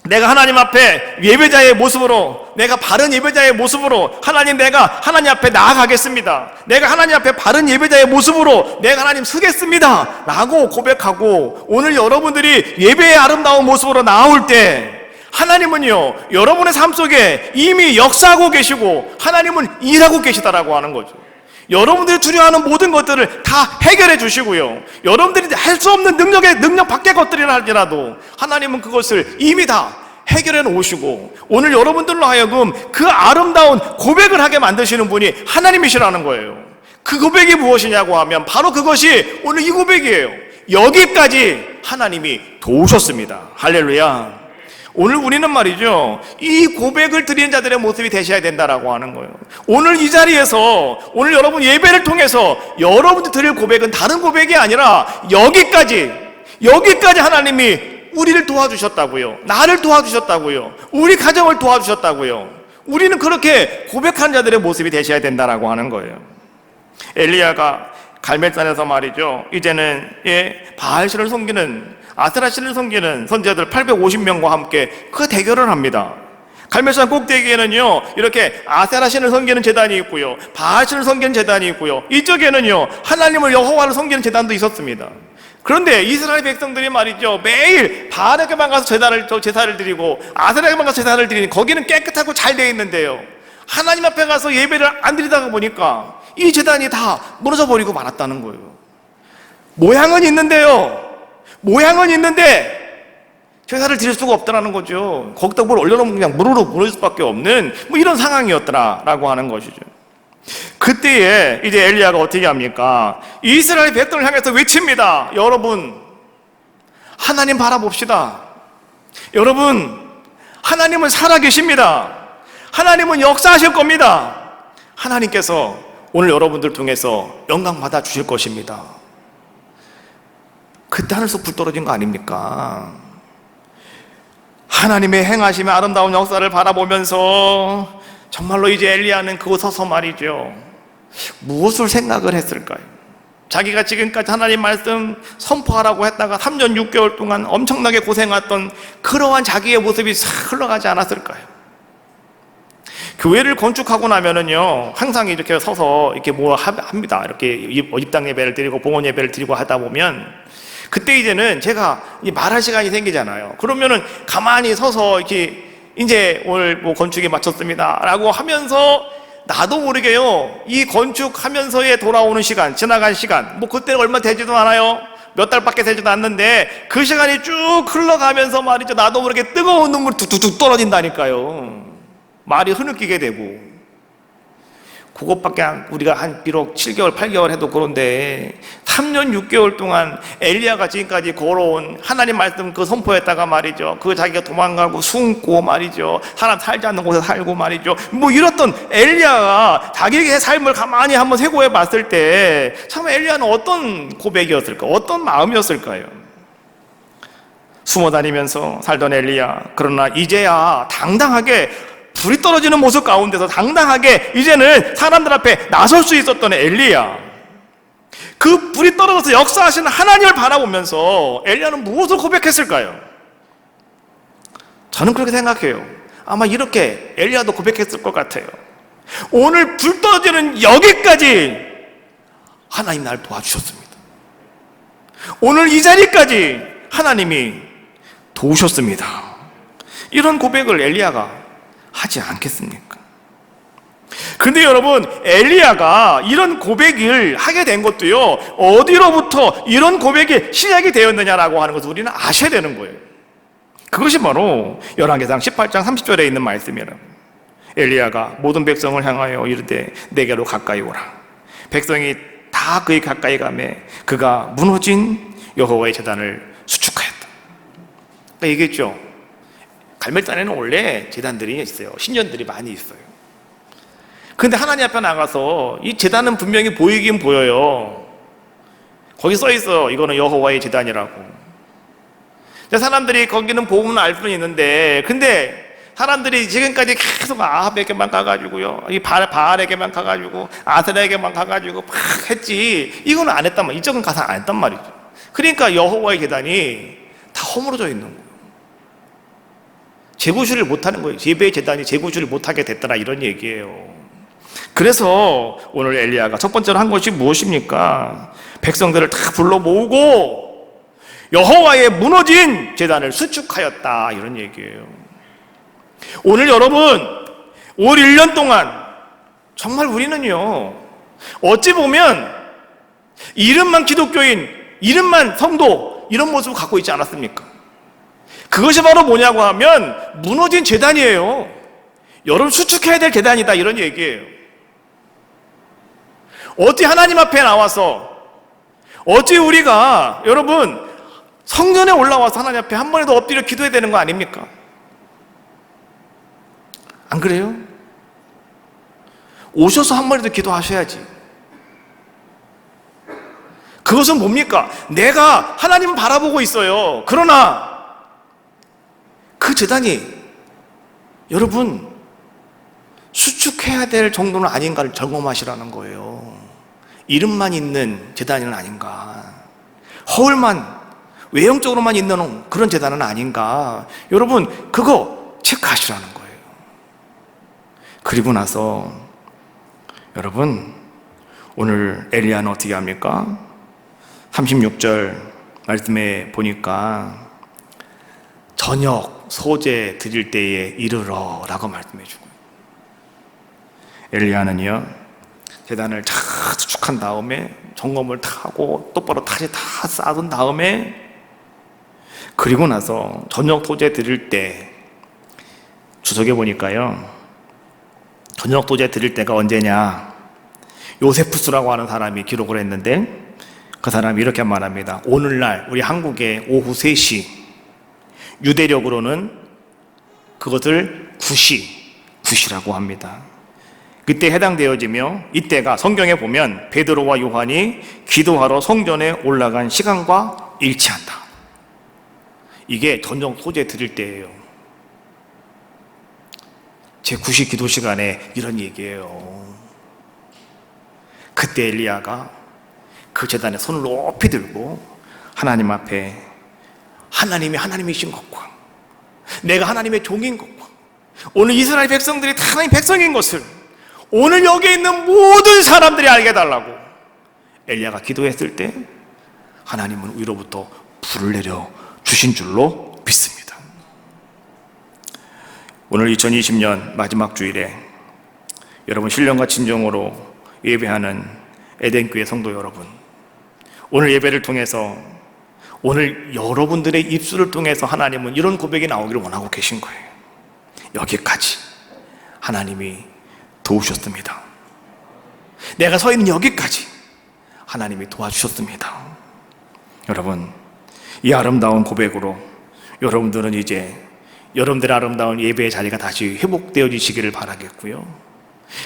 내가 하나님 앞에 예배자의 모습으로, 내가 바른 예배자의 모습으로 내가 하나님 앞에 나아가겠습니다, 내가 하나님 앞에 바른 예배자의 모습으로 내가 하나님 서겠습니다 라고 고백하고 오늘 여러분들이 예배의 아름다운 모습으로 나올 때 하나님은요 여러분의 삶 속에 이미 역사하고 계시고 하나님은 일하고 계시다라고 하는 거죠. 여러분들이 두려워하는 모든 것들을 다 해결해 주시고요, 여러분들이 할 수 없는 능력 밖의 것들이라 할지라도 하나님은 그것을 이미 다 해결해 놓으시고 오늘 여러분들로 하여금 그 아름다운 고백을 하게 만드시는 분이 하나님이시라는 거예요. 그 고백이 무엇이냐고 하면 바로 그것이 오늘 이 고백이에요. 여기까지 하나님이 도우셨습니다. 할렐루야. 오늘 우리는 말이죠, 이 고백을 드리는 자들의 모습이 되셔야 된다라고 하는 거예요. 오늘 이 자리에서 오늘 여러분 예배를 통해서 여러분들 드릴 고백은 다른 고백이 아니라 여기까지 하나님이 우리를 도와주셨다고요, 나를 도와주셨다고요, 우리 가정을 도와주셨다고요. 우리는 그렇게 고백하는 자들의 모습이 되셔야 된다라고 하는 거예요. 엘리야가 갈멜산에서 말이죠, 이제는 바알신을 섬기는, 아세라신을 섬기는 선지자들 850명과 함께 그 대결을 합니다. 갈멜산 꼭대기에는요 이렇게 아세라신을 섬기는 제단이 있고요, 바알신을 섬기는 제단이 있고요, 이쪽에는요 하나님을 여호와를 섬기는 제단도 있었습니다. 그런데 이스라엘 백성들이 말이죠, 매일 바알에게만 가서 제사를 드리고 아세라에게만 가서 제사를 드리니 거기는 깨끗하고 잘 되어 있는데요, 하나님 앞에 가서 예배를 안 드리다가 보니까 이 제단이 다 무너져 버리고 말았다는 거예요. 모양은 있는데 제사를 드릴 수가 없다라는 거죠. 거기다 뭘 올려놓으면 그냥 무르르 무너질 수밖에 없는 이런 상황이었더라라고 하는 것이죠. 그때에 이제 엘리야가 어떻게 합니까? 이스라엘 백성을 향해서 외칩니다. 여러분, 하나님 바라봅시다. 여러분, 하나님은 살아계십니다. 하나님은 역사하실 겁니다. 하나님께서 오늘 여러분들 통해서 영광 받아 주실 것입니다. 그때 하늘에서 불 떨어진 거 아닙니까? 하나님의 행하심의 아름다운 역사를 바라보면서 정말로 이제 엘리야는 그곳 서서 말이죠, 무엇을 생각을 했을까요? 자기가 지금까지 하나님 말씀 선포하라고 했다가 3년 6개월 동안 엄청나게 고생했던 그러한 자기의 모습이 싹 흘러가지 않았을까요? 교회를 건축하고 나면은요, 항상 이렇게 서서 이렇게 뭐 합니다. 이렇게 입당 예배를 드리고 봉헌 예배를 드리고 하다 보면, 그때 이제는 제가 말할 시간이 생기잖아요. 그러면은 가만히 서서 이렇게 이제 오늘 뭐 건축에 마쳤습니다 라고 하면서 나도 모르게요, 이 건축하면서에 돌아오는 시간, 지나간 시간, 뭐 그때 얼마 되지도 않아요. 몇 달밖에 되지도 않는데 그 시간이 쭉 흘러가면서 말이죠, 나도 모르게 뜨거운 눈물이 뚝뚝뚝 떨어진다니까요. 말이 흐느끼게 되고. 그것밖에 우리가 비록 7개월 8개월 해도 그런데 3년 6개월 동안 엘리야가 지금까지 걸어온 하나님 말씀 그 선포했다가 말이죠, 그 자기가 도망가고 숨고 말이죠, 사람 살지 않는 곳에 살고 말이죠, 뭐 이랬던 엘리야가 자기의 삶을 가만히 한번 세고해 봤을 때 참 엘리야는 어떤 고백이었을까, 어떤 마음이었을까요? 숨어 다니면서 살던 엘리야, 그러나 이제야 당당하게 불이 떨어지는 모습 가운데서 당당하게 이제는 사람들 앞에 나설 수 있었던 엘리야, 그 불이 떨어져서 역사하시는 하나님을 바라보면서 엘리야는 무엇을 고백했을까요? 저는 그렇게 생각해요. 아마 이렇게 엘리야도 고백했을 것 같아요. 오늘 불 떨어지는 여기까지 하나님 날 도와주셨습니다. 오늘 이 자리까지 하나님이 도우셨습니다. 이런 고백을 엘리야가 하지 않겠습니까? 근데 여러분, 엘리야가 이런 고백을 하게 된 것도요, 어디로부터 이런 고백이 시작이 되었느냐라고 하는 것을 우리는 아셔야 되는 거예요. 그것이 바로 열왕기상 18장 30절에 있는 말씀이에요. 엘리야가 모든 백성을 향하여 이르되 내게로 가까이 오라. 백성이 다 그에 가까이 가매 그가 무너진 여호와의 제단을 수축하였다. 그러니까 얘기했죠. 갈멜산에는 원래 제단들이 있어요. 신전들이 많이 있어요. 근데 하나님 앞에 나가서 이 제단은 분명히 보이긴 보여요. 거기 써 있어, 이거는 여호와의 제단이라고. 근데 사람들이 거기는 보면 알 수는 있는데, 근데 사람들이 지금까지 계속 아합에게만 가가지고요, 이 바알에게만 가가지고 아세라에게만 가가지고 막 했지, 이거는 안 했단 말이에요. 이쪽은 가서 안 했단 말이죠. 그러니까 여호와의 제단이 다 허물어져 있는 거예요. 재구시를 못하는 거예요. 예배의 제단이 재구시를 못하게 됐더라, 이런 얘기예요. 그래서 오늘 엘리야가 첫 번째로 한 것이 무엇입니까? 백성들을 다 불러 모으고 여호와의 무너진 제단을 수축하였다, 이런 얘기예요. 오늘 여러분, 올 1년 동안 정말 우리는요, 어찌 보면 이름만 기독교인, 이름만 성도, 이런 모습을 갖고 있지 않았습니까? 그것이 바로 뭐냐고 하면 무너진 제단이에요. 여러분, 수축해야 될 제단이다, 이런 얘기예요. 어찌 하나님 앞에 나와서, 어찌 우리가 여러분 성전에 올라와서 하나님 앞에 한 번에도 엎드려 기도해야 되는 거 아닙니까? 안 그래요? 오셔서 한 번에도 기도하셔야지. 그것은 뭡니까? 내가 하나님을 바라보고 있어요. 그러나 그 제단이 여러분 수축해야 될 정도는 아닌가를 점검하시라는 거예요. 이름만 있는 제단은 아닌가, 허울만 외형적으로만 있는 그런 제단은 아닌가, 여러분 그거 체크하시라는 거예요. 그리고 나서 여러분, 오늘 엘리야는 어떻게 합니까? 36절 말씀에 보니까 저녁 소제 드릴 때에 이르러 라고 말씀해 주고요. 엘리야는요, 제단을 다 수축한 다음에 점검을 다 하고 똑바로 다시 다 쌓은 다음에, 그리고 나서 저녁 소제 드릴 때, 주석에 보니까요, 저녁 소제 드릴 때가 언제냐, 요세푸스라고 하는 사람이 기록을 했는데, 그 사람이 이렇게 말합니다. 오늘날 우리 한국의 오후 3시, 유대력으로는 그것을 9시라고 합니다. 그때 해당되어지며, 이때가 성경에 보면 베드로와 요한이 기도하러 성전에 올라간 시간과 일치한다. 이게 저녁 소제 드릴 때예요. 제 9시 기도 시간에 이런 얘기예요. 그때 엘리야가 그 제단에 손을 높이 들고 하나님 앞에 하나님이 하나님이신 것과 내가 하나님의 종인 것과 오늘 이스라엘 백성들이 다 하나님 백성인 것을 오늘 여기 있는 모든 사람들이 알게 해달라고 엘리야가 기도했을 때 하나님은 위로부터 불을 내려 주신 줄로 믿습니다. 오늘 2020년 마지막 주일에 여러분 신령과 진정으로 예배하는 에덴교회 성도 여러분, 오늘 예배를 통해서 오늘 여러분들의 입술을 통해서 하나님은 이런 고백이 나오기를 원하고 계신 거예요. 여기까지 하나님이 도우셨습니다. 내가 서 있는 여기까지 하나님이 도와주셨습니다. 여러분, 이 아름다운 고백으로 여러분들은 이제 여러분들의 아름다운 예배의 자리가 다시 회복되어지시기를 바라겠고요.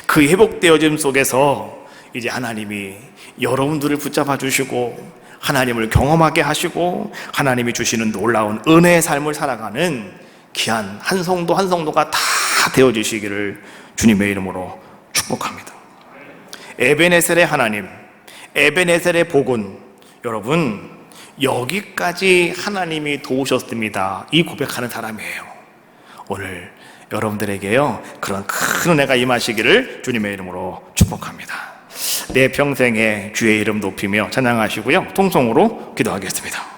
그 회복되어짐 속에서 이제 하나님이 여러분들을 붙잡아 주시고 하나님을 경험하게 하시고 하나님이 주시는 놀라운 은혜의 삶을 살아가는 귀한 한 성도 한 성도가 다 되어지시기를 주님의 이름으로 축복합니다. 에베네셀의 하나님, 에베네셀의 복은 여러분 여기까지 하나님이 도우셨습니다. 이 고백하는 사람이에요. 오늘 여러분들에게요 그런 큰 은혜가 임하시기를 주님의 이름으로 축복합니다. 내 평생에 주의 이름 높이며 찬양하시고요 통성으로 기도하겠습니다.